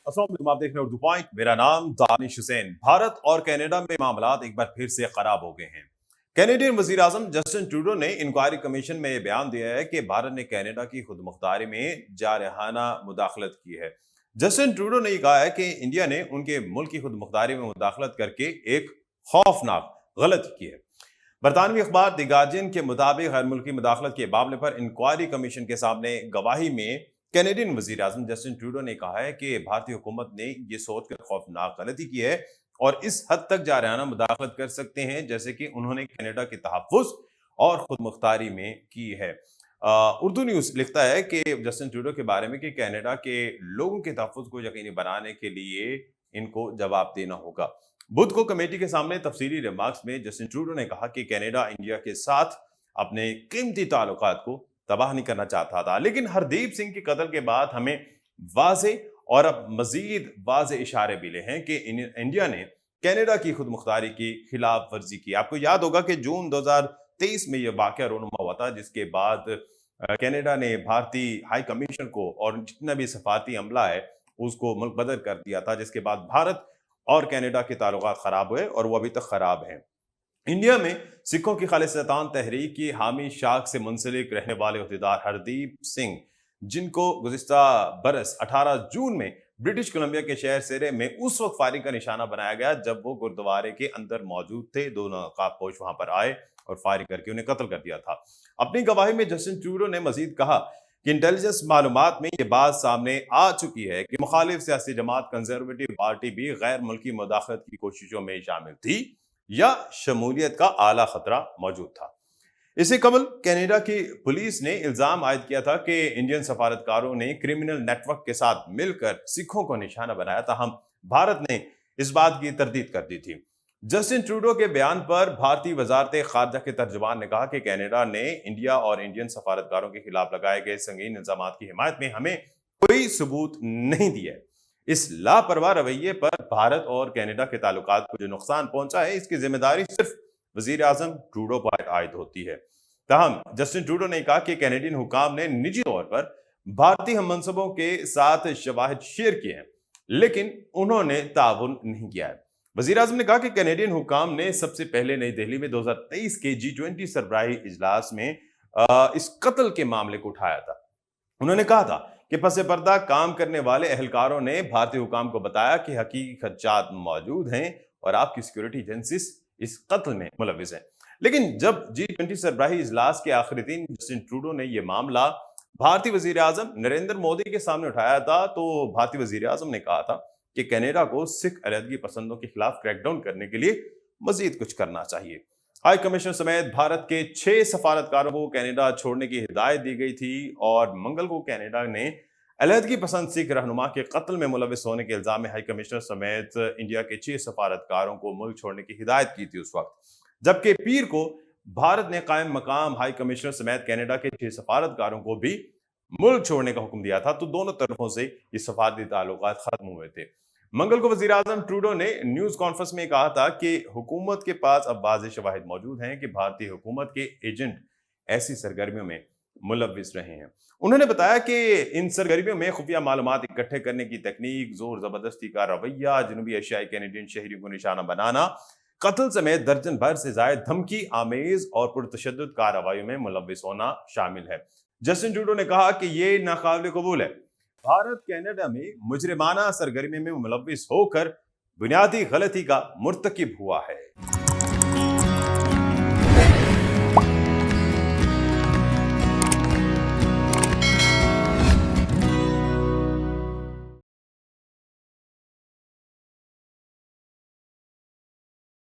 अस्सलाम वालेकुम, आप देख रहे हैं उर्दू पॉइंट। मेरा नाम दानिश हुसैन। भारत और कनाडा में मामलात एक बार फिर से खराब हो गए हैं। कैनेडियन वजीर आजम जस्टिन ट्रूडो ने इंक्वायरी कमीशन में यह बयान दिया है कि भारत ने कनाडा की खुद मुख्तारी में जारहाना मुदाखलत की है। जस्टिन ट्रूडो ने कहा है कि इंडिया ने उनके मुल्क की खुद मुख्तारी में मुदाखलत करके एक खौफनाक गलती की है। बरतानवी अखबार द गार्जियन के मुताबिक गैर मुल्की मुदाखलत के मामले पर इंक्वायरी कमीशन के सामने गवाही में कैनेडियन वजीर आजम जस्टिन ट्रूडो ने कहा है कि भारतीय हुकूमत ने यह सोचकर खौफनाक गलती की है और इस हद तक जारहाना मुदाखलत कर सकते हैं जैसे कि उन्होंने कनाडा के तहफ़्फ़ुज़ और खुद मुख्तारी में की है। उर्दू न्यूज़ लिखता है कि जस्टिन ट्रूडो के बारे में कि कनाडा के लोगों के तहफ़्फ़ुज़ को यकीनी बनाने के लिए इनको जवाब देना होगा। बुध को कमेटी के सामने तफसीली रिमार्क्स में जस्टिन ट्रूडो ने कहा कि कनाडा इंडिया के साथ अपने कीमती ताल्लुकात को तबाह नहीं करना चाहता था, लेकिन हरदीप सिंह के कत्ल के बाद हमें वाज़े और अब मजीद वाज़े इशारे मिले हैं कि इंडिया ने कनाडा की खुद मुख्तारी की खिलाफ वर्जी की। आपको याद होगा कि जून 2023 में यह वाक़या रोनुमा हुआ था, जिसके बाद कनाडा ने भारतीय हाई कमीशन को और जितना भी सफारती अमला है उसको मुल्क बदर कर दिया था, जिसके बाद भारत और कनाडा के ताल्लुकात खराब हुए और वो अभी तक खराब हैं। इंडिया में सिखों की खालिस्तान तहरीक की हामी शाख से मुंसलिक रहने वाले अहदेदार हरदीप सिंह, जिनको गुज़िश्ता बरस 18 जून में ब्रिटिश कोलंबिया के शहर सेरे में उस वक्त फायरिंग का निशाना बनाया गया जब वो गुरुद्वारे के अंदर मौजूद थे। दो नकाबपोश वहां पर आए और फायरिंग करके उन्हें कत्ल कर दिया था। अपनी गवाही में जस्टिन ट्रूडो ने मजीद कहा कि इंटेलिजेंस मालूमात में ये बात सामने आ चुकी है कि मुखालिफ सियासी जमात कंजर्वेटिव पार्टी भी गैर मुल्की मुदाखलत की कोशिशों में शामिल थी या शमूलियत का आला खतरा मौजूद था। इससे कबल कनाडा की पुलिस ने इल्जाम आयद किया था कि इंडियन सफारतकारों ने क्रिमिनल नेटवर्क के साथ मिलकर सिखों को निशाना बनाया था। भारत ने इस बात की तरदीद कर दी थी। जस्टिन ट्रूडो के बयान पर भारतीय वजारत खारजा के तर्जुमान ने कहा कि कनाडा ने इंडिया और इंडियन सफारतकारों के खिलाफ लगाए गए संगीन इल्जामात की हिमायत में हमें कोई सबूत नहीं दिया। इस लापरवाह रवैये पर भारत और कनाडा के ताल्लुकात को जो नुकसान पहुंचा है, इसकी जिम्मेदारी सिर्फ वजीर आजम ट्रूडो पर आयद होती है। ताहम जस्टिन ट्रूडो ने कहा कि कैनेडियन हुकाम ने निजी तौर पर भारतीय हम मनसबों के साथ शवाहिद शेयर किए हैं, लेकिन उन्होंने ताउन नहीं किया है। वजीर आजम ने कहा कि कैनेडियन हुकाम ने सबसे पहले नई दिल्ली में 2023 के G20 सरबराही इजलास में इस कत्ल के मामले को उठाया था। उन्होंने कहा था कि पसे पर्दा काम करने वाले अहलकारों ने भारतीय हुकाम को बताया कि हकीकी खदशात मौजूद हैं और आपकी सिक्योरिटी एजेंसीज इस कत्ल में मुलविस हैं। लेकिन जब G20 सरबराही इजलास के आखिरी दिन जस्टिन ट्रूडो ने यह मामला भारतीय वजीर आजम नरेंद्र मोदी के सामने उठाया था, तो भारतीय वजीर आजम ने कहा था कि कनाडा को सिख अलहदगी पसंदों के खिलाफ क्रैकडाउन करने के लिए मजीद कुछ करना चाहिए। हाई कमिश्नर समेत भारत के 6 सफारतकारों को कनाडा छोड़ने की हिदायत दी गई थी और मंगल को कनाडा ने अलहदगी पसंद सिख रहनुमा के कत्ल में मुलविस होने के इल्जाम में हाई कमिश्नर समेत इंडिया के 6 सफारतकारों को मुल्क छोड़ने की हिदायत की थी उस वक्त, जबकि पीर को भारत ने कायम मकाम हाई कमिश्नर समेत कनाडा के 6 सफारतकारों को भी मुल्क छोड़ने का हुक्म दिया था। तो दोनों तरफों से ये सफारती ताल्लुकात खत्म हुए थे। मंगल को वजीर आजम ट्रूडो ने न्यूज कॉन्फ्रेंस में कहा था कि हुकूमत के पास अब वाज़ेह शवाहिद मौजूद हैं कि भारतीय हुकूमत के एजेंट ऐसी सरगर्मियों में मुलविस रहे हैं। उन्होंने बताया कि इन सरगर्मियों में खुफिया मालूमात इकट्ठे करने की तकनीक, जोर जबरदस्ती का रवैया, जनूबी एशियाई कैनेडियन शहरियों को निशाना बनाना, कत्ल समेत दर्जन भर से ज्यादा धमकी आमेज और पुरतशद्दुद कार्रवाइयों में मुलविस होना शामिल है। जस्टिन ट्रूडो ने कहा कि ये नाकाबिल कबूल है। भारत कनाडा में मुजरिमाना सरगर्मी में मुलविस होकर बुनियादी गलती का मुर्तकिब हुआ है।